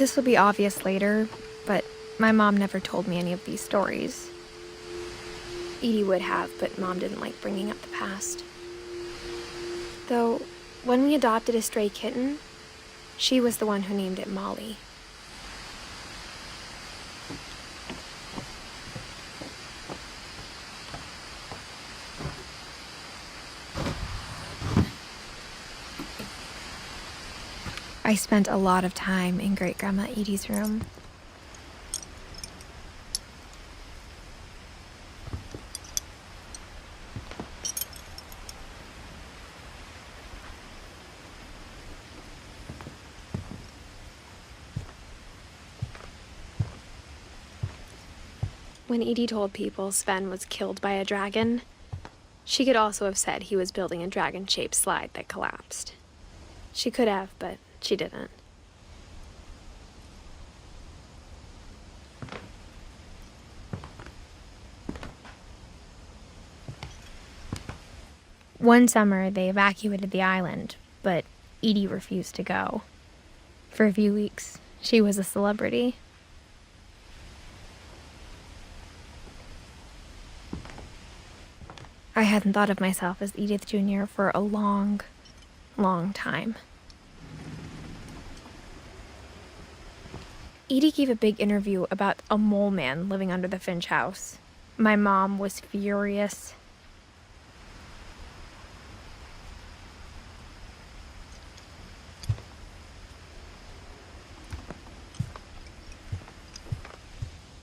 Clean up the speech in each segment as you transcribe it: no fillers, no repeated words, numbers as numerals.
This will be obvious later, but my mom never told me any of these stories. Edie would have, but Mom didn't like bringing up the past. Though, when we adopted a stray kitten, she was the one who named it Molly. I spent a lot of time in Great-Grandma Edie's room. When Edie told people Sven was killed by a dragon, she could also have said he was building a dragon-shaped slide that collapsed. She could have, but she didn't. One summer, they evacuated the island, but Edie refused to go. For a few weeks, she was a celebrity. I hadn't thought of myself as Edith Jr. for a long, long time. Edie gave a big interview about a mole man living under the Finch house. My mom was furious.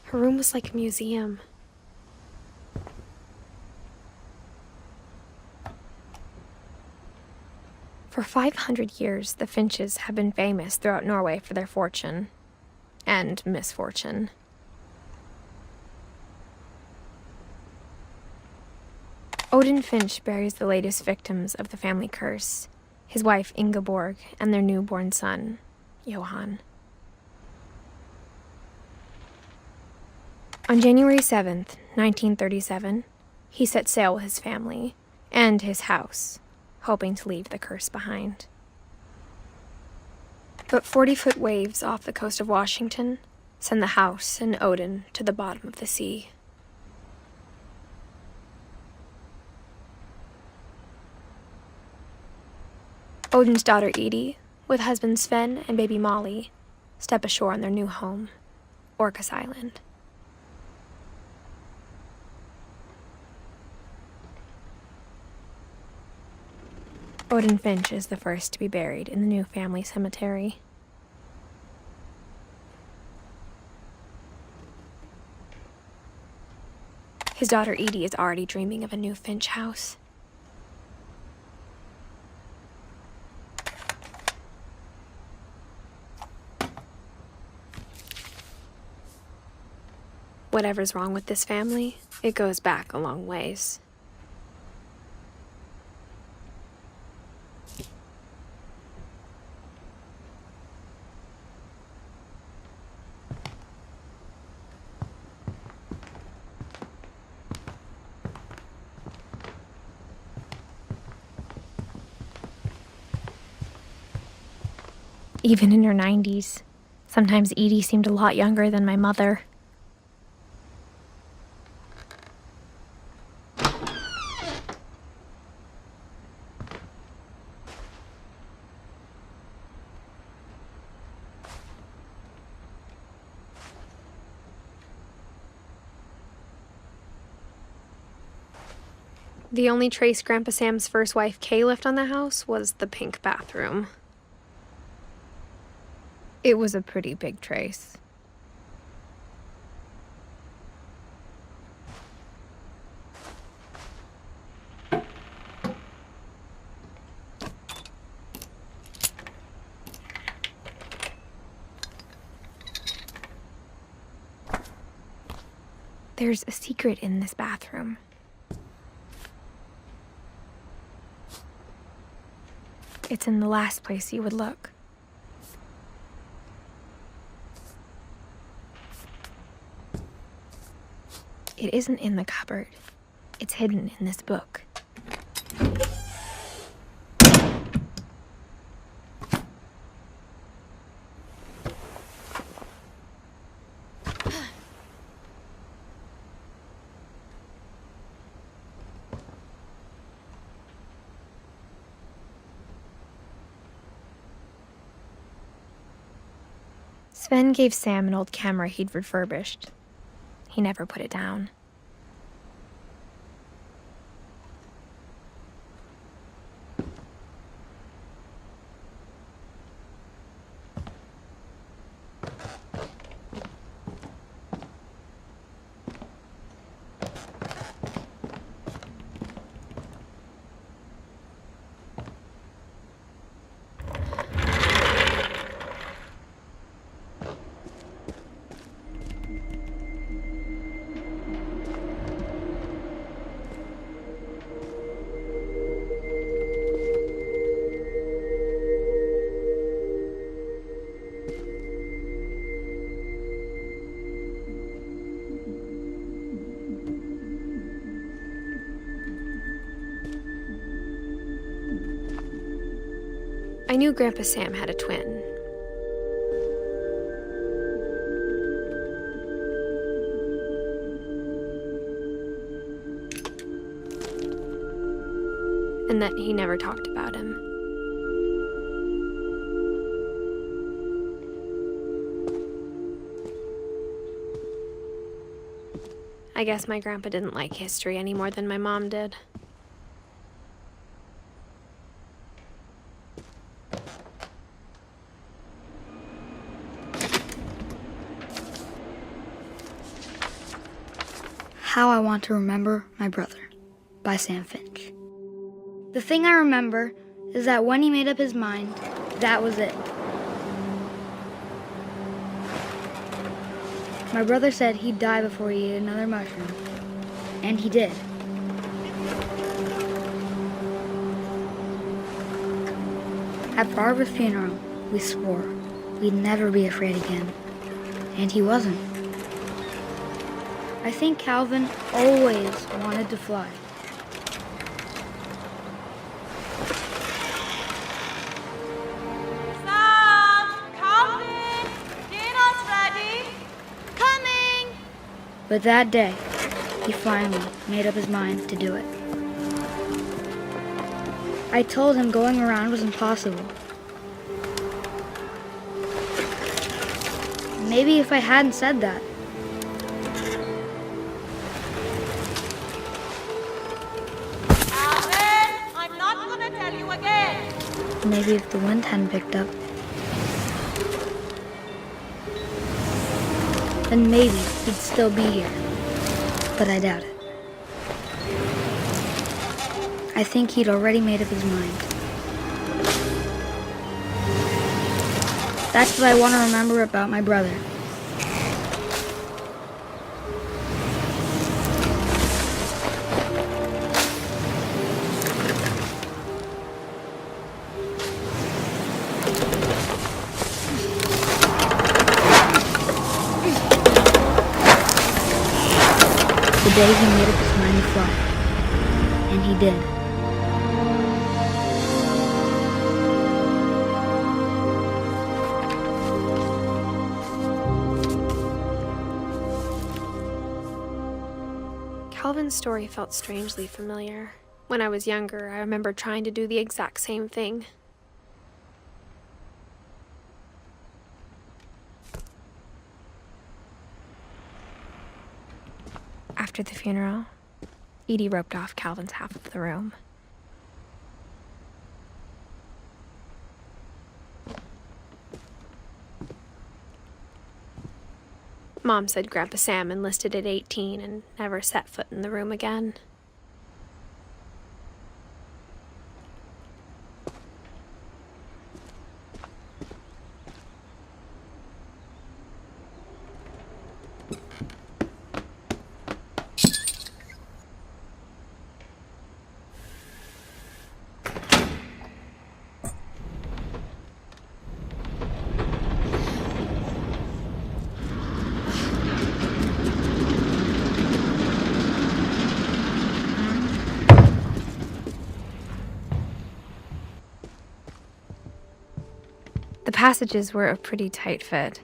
Her room was like a museum. For 500 years, the Finches have been famous throughout Norway for their fortune and misfortune. Odin Finch buries the latest victims of the family curse, his wife Ingeborg and their newborn son, Johan. On January 7th, 1937, he set sail with his family and his house, hoping to leave the curse behind. But 40-foot waves off the coast of Washington send the house and Odin to the bottom of the sea. Odin's daughter Edie, with husband Sven and baby Molly, step ashore on their new home, Orcas Island. Odin Finch is the first to be buried in the new family cemetery. His daughter Edie is already dreaming of a new Finch house. Whatever's wrong with this family, it goes back a long ways. Even in her 90s, sometimes Edie seemed a lot younger than my mother. The only trace Grandpa Sam's first wife Kay left on the house was the pink bathroom. It was a pretty big trace. There's a secret in this bathroom. It's in the last place you would look. It isn't in the cupboard. It's hidden in this book. Sven gave Sam an old camera he'd refurbished. He never put it down. I knew Grandpa Sam had a twin. And that he never talked about him. I guess my grandpa didn't like history any more than my mom did. How I Want to Remember My Brother by Sam Finch. The thing I remember is that when he made up his mind, that was it. My brother said he'd die before he ate another mushroom, and he did. At Barbara's funeral, we swore we'd never be afraid again, and he wasn't. I think Calvin always wanted to fly. Sam! Calvin! Dinner's ready! Coming! But that day, he finally made up his mind to do it. I told him going around was impossible. Maybe if I hadn't said that, maybe if the wind hadn't picked up, then maybe he'd still be here. But I doubt it. I think he'd already made up his mind. That's what I want to remember about my brother. The day he made up his mind to fly. And he did. Calvin's story felt strangely familiar. When I was younger, I remember trying to do the exact same thing. After the funeral, Edie roped off Calvin's half of the room. Mom said Grandpa Sam enlisted at 18 and never set foot in the room again. The passages were a pretty tight fit.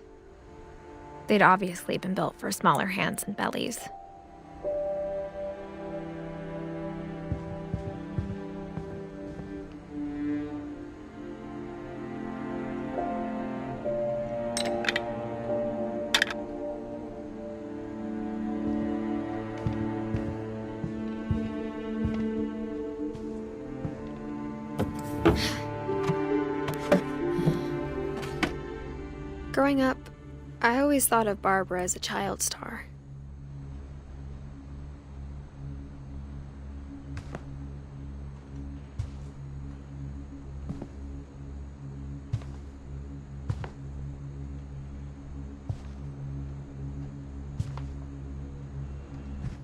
They'd obviously been built for smaller hands and bellies. Growing up, I always thought of Barbara as a child star.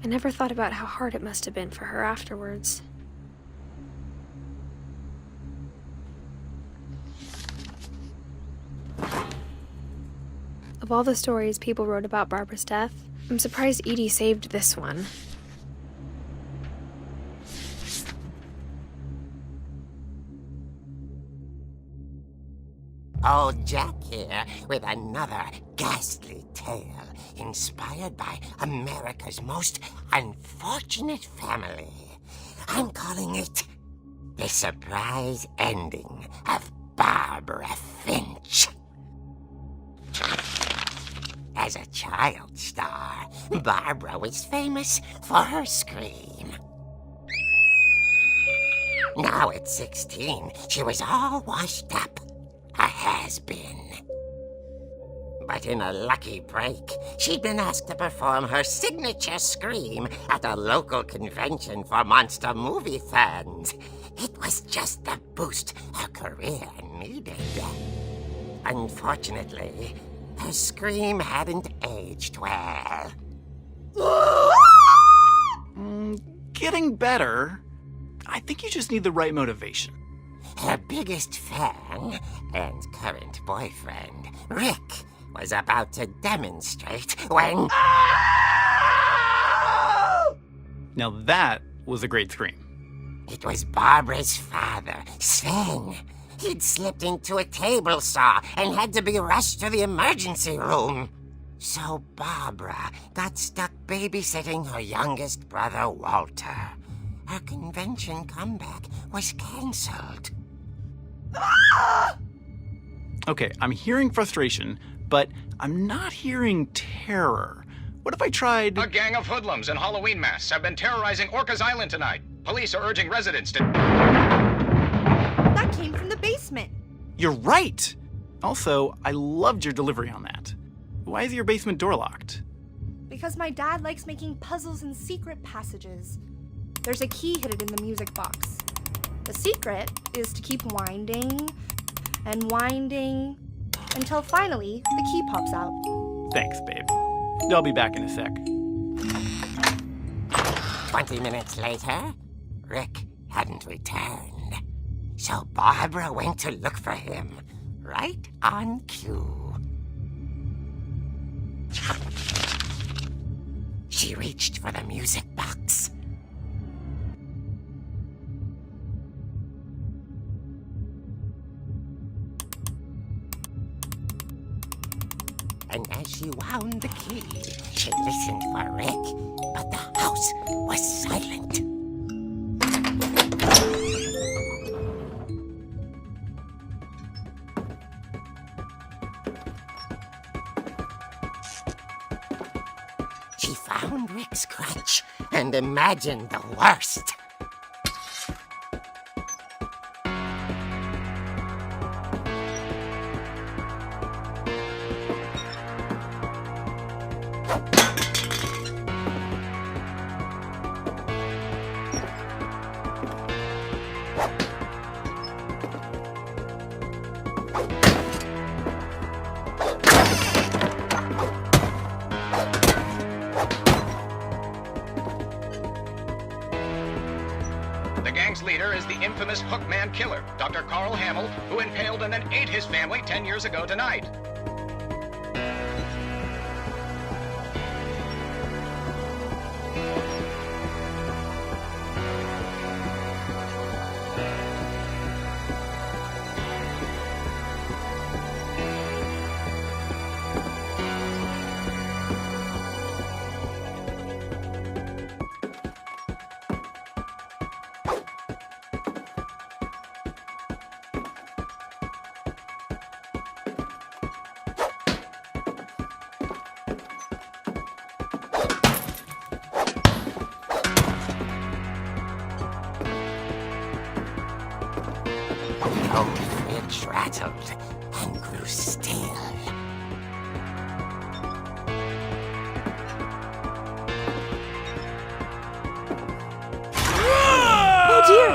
I never thought about how hard it must have been for her afterwards. Of all the stories people wrote about Barbara's death, I'm surprised Edie saved this one. Old Jack here with another ghastly tale inspired by America's most unfortunate family. I'm calling it The Surprise Ending of Barbara Finch. As a child star, Barbara was famous for her scream. Now at 16, she was all washed up. A has-been. But in a lucky break, she'd been asked to perform her signature scream at a local convention for monster movie fans. It was just the boost her career needed. Unfortunately, her scream hadn't aged well. Getting better. I think you just need the right motivation. Her biggest fan and current boyfriend, Rick, was about to demonstrate when... Now that was a great scream. It was Barbara's father, Sven. He'd slipped into a table saw and had to be rushed to the emergency room. So Barbara got stuck babysitting her youngest brother, Walter. Her convention comeback was cancelled. Okay, I'm hearing frustration, but I'm not hearing terror. What if I tried... A gang of hoodlums in Halloween masks have been terrorizing Orcas Island tonight. Police are urging residents to... That came from the basement. You're right! Also, I loved your delivery on that. Why is your basement door locked? Because my dad likes making puzzles and secret passages. There's a key hidden in the music box. The secret is to keep winding and winding until finally the key pops out. Thanks, babe. I'll be back in a sec. 20 minutes later, Rick hadn't returned. So Barbara went to look for him, right on cue. She reached for the music box. And as she wound the key, she listened for Rick, but the house was silent. She found Rick's crutch and imagined the worst. The gang's leader is the infamous Hookman killer, Dr. Carl Hamill, who impaled and then ate his family 10 years ago tonight. rattled and grew still. Oh dear!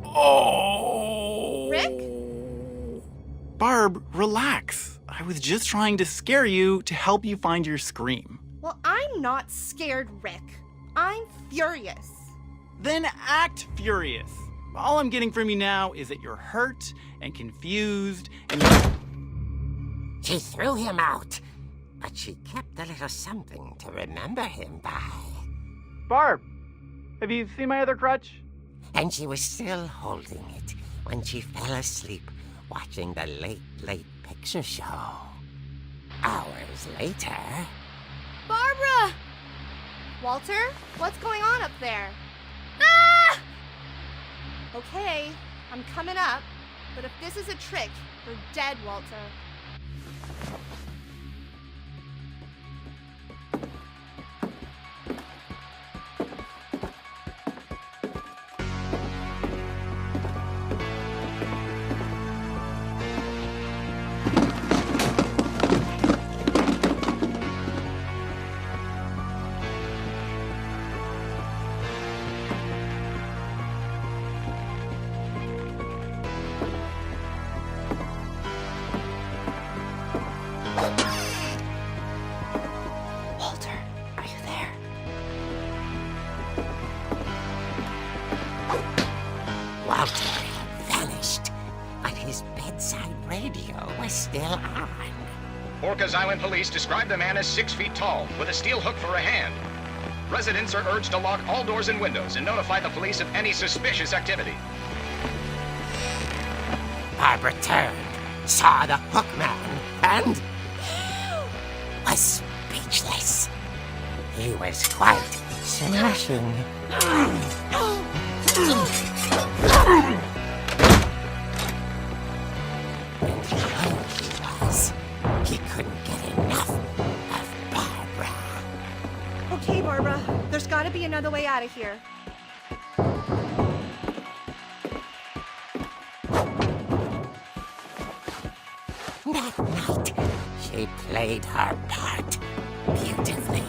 Oh! Rick? Barb, relax. I was just trying to scare you to help you find your scream. Well, I'm not scared, Rick. I'm furious. Then act furious. All I'm getting from you now is that you're hurt and confused and She threw him out, but she kept a little something to remember him by. Barb, have you seen my other crutch? And she was still holding it when she fell asleep watching the late picture show. Hours later... Barbara! Walter, what's going on up there? Ah! Okay, I'm coming up, but if this is a trick, you're dead, Walter. Walter, are you there? Walter had vanished, but his bedside radio was still on. Orcas Island police describe the man as 6 feet tall, with a steel hook for a hand. Residents are urged to lock all doors and windows and notify the police of any suspicious activity. Barbara turned, saw the hook man, and was speechless. He was quite smashing. And how he was, he couldn't get enough of Barbara. Okay, Barbara, there's gotta be another way out of here. That night, she played her part beautifully.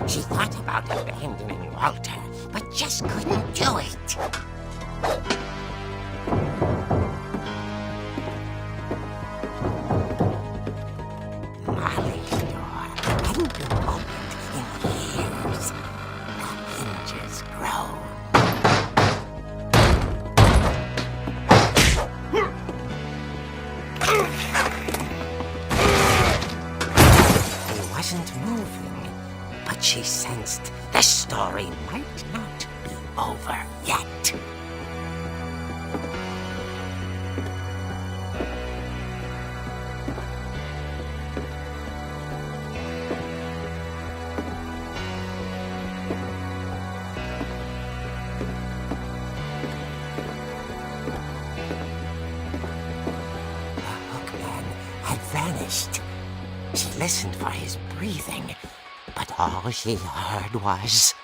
She thought about abandoning Walter, but just couldn't do it. Molly's door hadn't been opened in years. The hinges groaned. He wasn't moving, but she sensed the story might not be over yet. Vanished. She listened for his breathing, but all she heard was...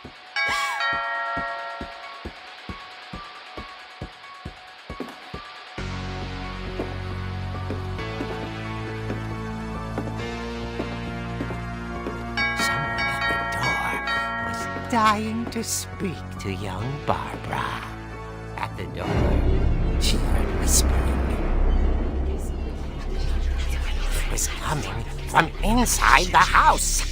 Someone at the door was dying to speak to young Barbara. At the door, she heard whispering. Was coming from inside the house.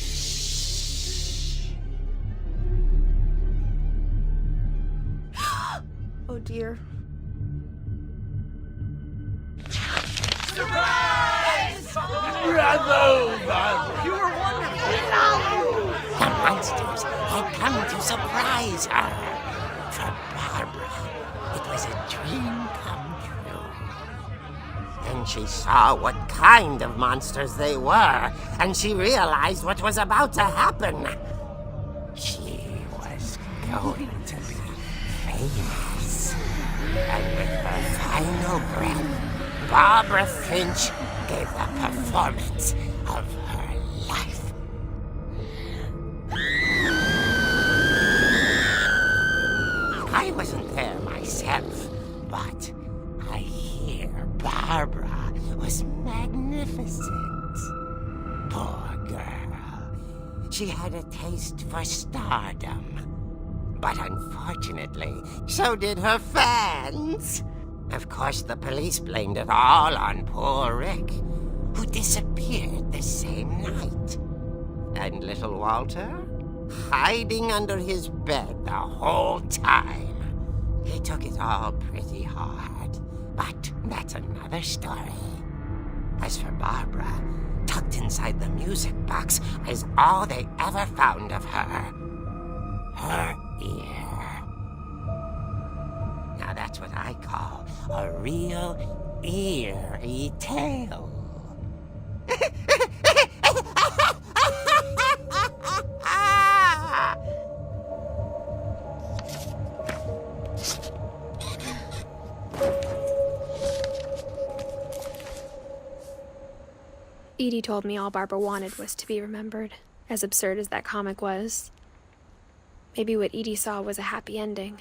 Oh dear. Surprise! Bravo, Barbara! You were wonderful! The monsters had come to surprise her. For Barbara, it was a dream come true. Then she saw what kind of monsters they were, and she realized what was about to happen. She was going to be famous. And with her final breath, Barbara Finch gave the performance of her life. I wasn't there myself, but I hear Barbara was magnificent. Poor girl. She had a taste for stardom. But unfortunately, so did her fans. Of course, the police blamed it all on poor Rick, who disappeared the same night. And little Walter? Hiding under his bed the whole time. He took it all pretty hard, but that's another story. As for Barbara, tucked inside the music box is all they ever found of her. Her ear. Now that's what I call a real eerie tale. Edie told me all Barbara wanted was to be remembered, as absurd as that comic was. Maybe what Edie saw was a happy ending.